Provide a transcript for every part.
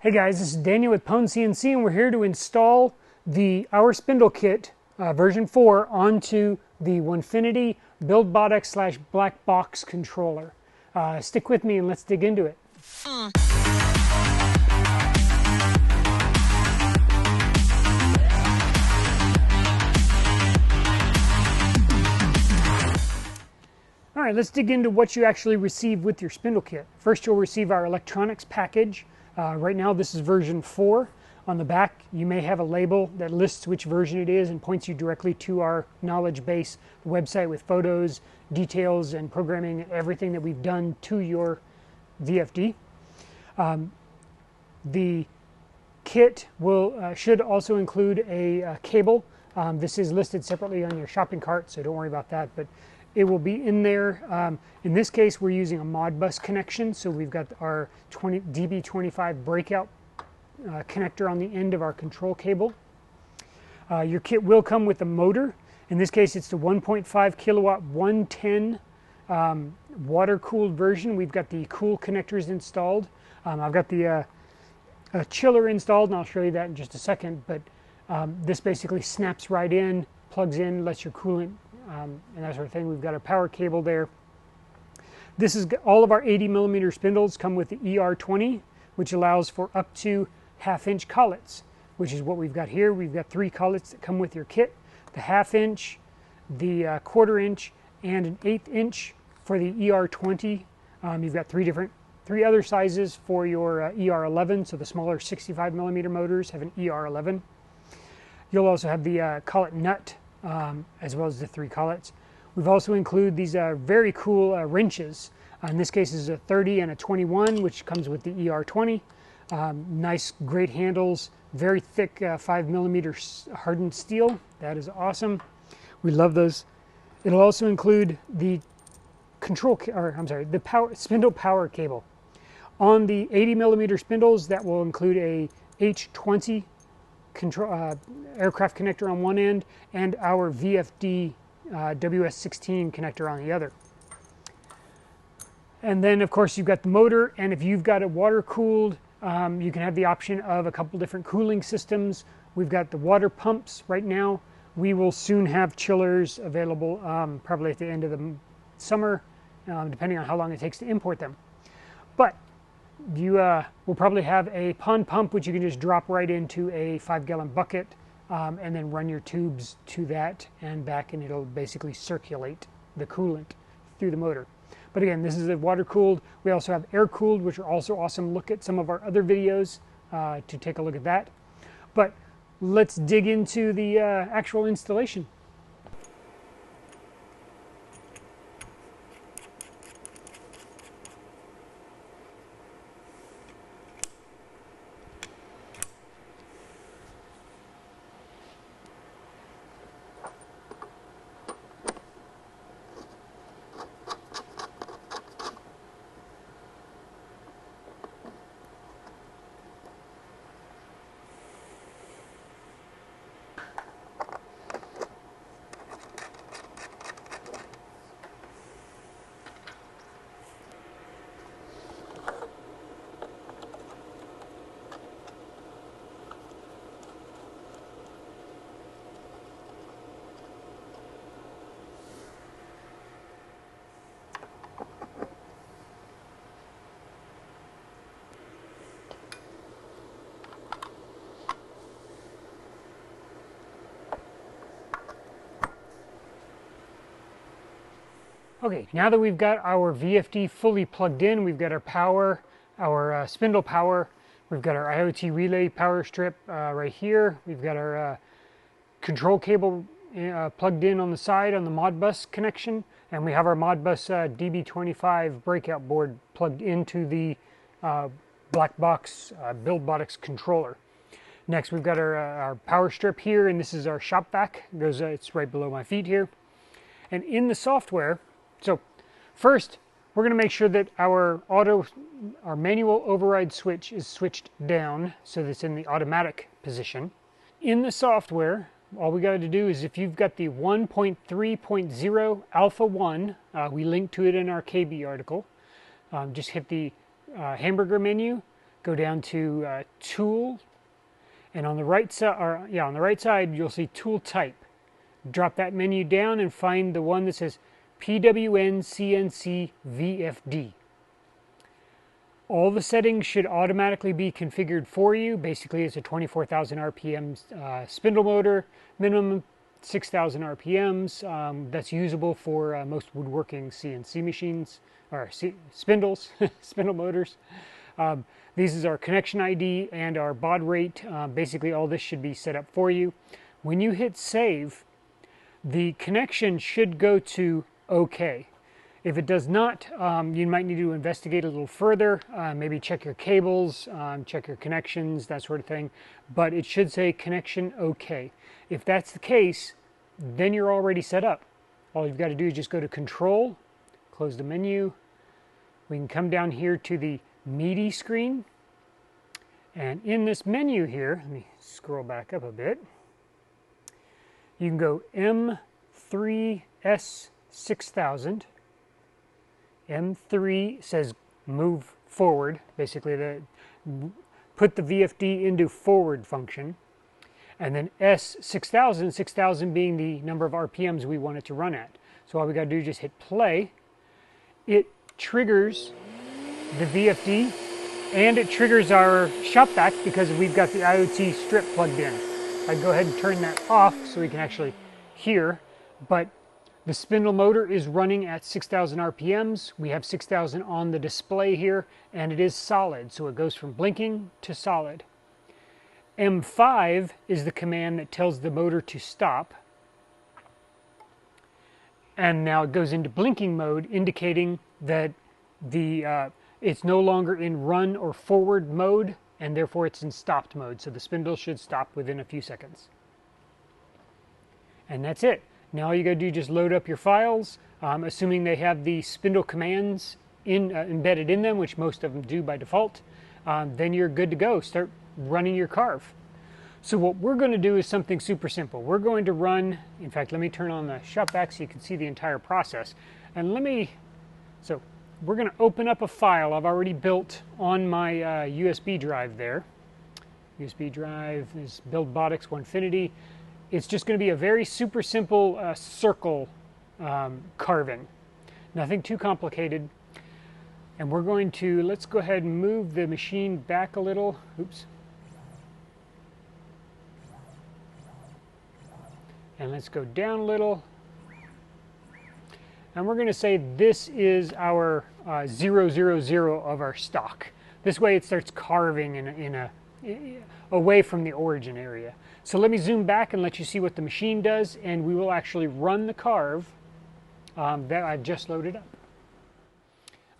Hey guys, this is Daniel with PwnCNC, and we're here to install our Spindle Kit version 4 onto the Onefinity BlackBox BlackBox controller. Stick with me and let's dig into it. Alright, let's dig into what you actually receive with your Spindle Kit. First, you'll receive our electronics package. Right now this is version 4. On the back you may have a label that lists which version it is and points you directly to our knowledge base, the website with photos, details, and programming, everything that we've done to your VFD. The kit should also include a cable. This is listed separately on your shopping cart, so don't worry about that, but it will be in there. In this case, we're using a Modbus connection, so we've got our DB25 breakout connector on the end of our control cable. Your kit will come with a motor. In this case, it's the 1.5 kilowatt 110 water-cooled version. We've got the cool connectors installed. I've got the chiller installed, and I'll show you that in just a second, but this basically snaps right in, plugs in, lets your coolant and that sort of thing. We've got a power cable there. This is all of our 80mm spindles come with the ER20, which allows for up to 1/2 inch collets, which is what we've got here. We've got 3 collets that come with your kit: the 1/2 inch, the 1/4 inch, and an 1/8 inch for the ER20. You've got three other sizes for your ER11, so the smaller 65mm motors have an ER11. You'll also have the collet nut, as well as the 3 collets. We've also included these very cool wrenches. In this case is a 30 and a 21, which comes with the ER20. Nice, great handles, very thick 5mm hardened steel. That is awesome. We love those. It'll also include the spindle power cable. On the 80mm spindles, that will include a H20 aircraft connector on one end and our VFD WS16 connector on the other. And then of course you've got the motor, and if you've got it water cooled, you can have the option of a couple different cooling systems. We've got the water pumps right now. We will soon have chillers available, probably at the end of the summer, depending on how long it takes to import them. But you will probably have a pond pump, which you can just drop right into a 5-gallon bucket and then run your tubes to that and back, and it'll basically circulate the coolant through the motor. But again, this is a water cooled. We also have air cooled, which are also awesome. Look at some of our other videos to take a look at that. But let's dig into the actual installation. Okay, now that we've got our VFD fully plugged in, we've got our power, our spindle power, we've got our IoT relay power strip right here, we've got our control cable plugged in on the side on the Modbus connection, and we have our Modbus DB25 breakout board plugged into the BlackBox BlackBox controller. Next, we've got our power strip here, and this is our shop vac. It's right below my feet here. And in the software, so first, we're going to make sure that our manual override switch is switched down so that it's in the automatic position. In the software, all we got to do is, if you've got the 1.3.0 Alpha 1, we linked to it in our KB article, just hit the hamburger menu, go down to Tool, and on the right side, on the right side, you'll see Tool Type. Drop that menu down and find the one that says PwnCNC VFD. All the settings should automatically be configured for you. Basically, it's a 24,000 RPM spindle motor, minimum 6,000 RPMs. That's usable for most woodworking CNC machines, or spindles, spindle motors. These is our connection ID and our baud rate. Basically, all this should be set up for you. When you hit save, the connection should go to OK. If it does not, you might need to investigate a little further, maybe check your cables, check your connections, that sort of thing. But it should say connection OK. If that's the case, then you're already set up. All you've got to do is just go to Control, close the menu. We can come down here to the MIDI screen. And in this menu here, let me scroll back up a bit. You can go M3S6000. M3 says move forward, basically put the VFD into forward function. And then S6000, 6000 being the number of RPMs we want it to run at. So all we got to do is just hit play. It triggers the VFD and it triggers our shop vac because we've got the IoT strip plugged in. I'd go ahead and turn that off so we can actually hear, but the spindle motor is running at 6,000 RPMs. We have 6,000 on the display here, and it is solid, so it goes from blinking to solid. M5 is the command that tells the motor to stop. And now it goes into blinking mode, indicating that it's no longer in run or forward mode, and therefore it's in stopped mode. So the spindle should stop within a few seconds. And that's it. Now all you gotta do is just load up your files, assuming they have the spindle commands embedded in them, which most of them do by default. Then you're good to go. Start running your carve. So what we're going to do is something super simple. We're going to run, in fact, let me turn on the shop vac so you can see the entire process. And so we're going to open up a file I've already built on my USB drive there. USB drive is BlackBox Onefinity. It's just going to be a very super simple circle carving. Nothing too complicated. And we're going to, let's go ahead and move the machine back a little. Oops. And let's go down a little. And we're going to say this is our 000 of our stock. This way it starts carving away from the origin area. So let me zoom back and let you see what the machine does, and we will actually run the carve that I've just loaded up.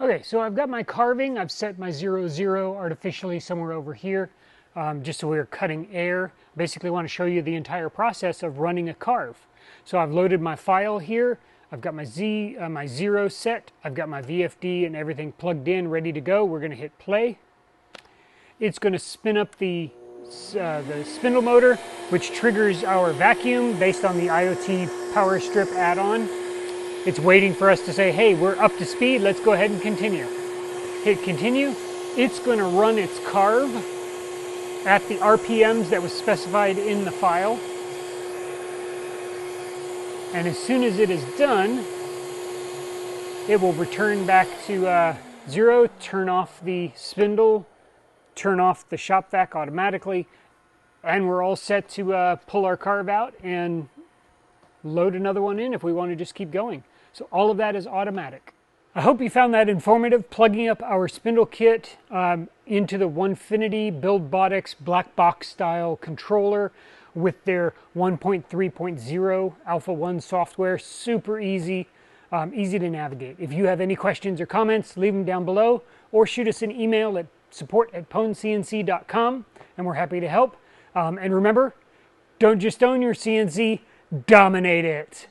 Okay, so I've got my carving. I've set my 0 artificially somewhere over here, just so we're cutting air. Basically want to show you the entire process of running a carve. So I've loaded my file here. I've got my 0 set. I've got my VFD and everything plugged in, ready to go. We're going to hit play. It's going to spin up the spindle motor, which triggers our vacuum based on the IoT power strip add-on. It's waiting for us to say, hey, we're up to speed, let's go ahead and continue. Hit continue. It's going to run its carve at the RPMs that was specified in the file. And as soon as it is done, it will return back to 0, turn off the spindle, turn off the shop vac automatically, and we're all set to pull our carve out and load another one in if we want to just keep going. So all of that is automatic. I hope you found that informative, plugging up our spindle kit into the Onefinity BlackBox BlackBox style controller with their 1.3.0 Alpha 1 software. Super easy, easy to navigate. If you have any questions or comments, leave them down below or shoot us an email at support@PwnCNC.com and we're happy to help. And remember, don't just own your CNC, dominate it.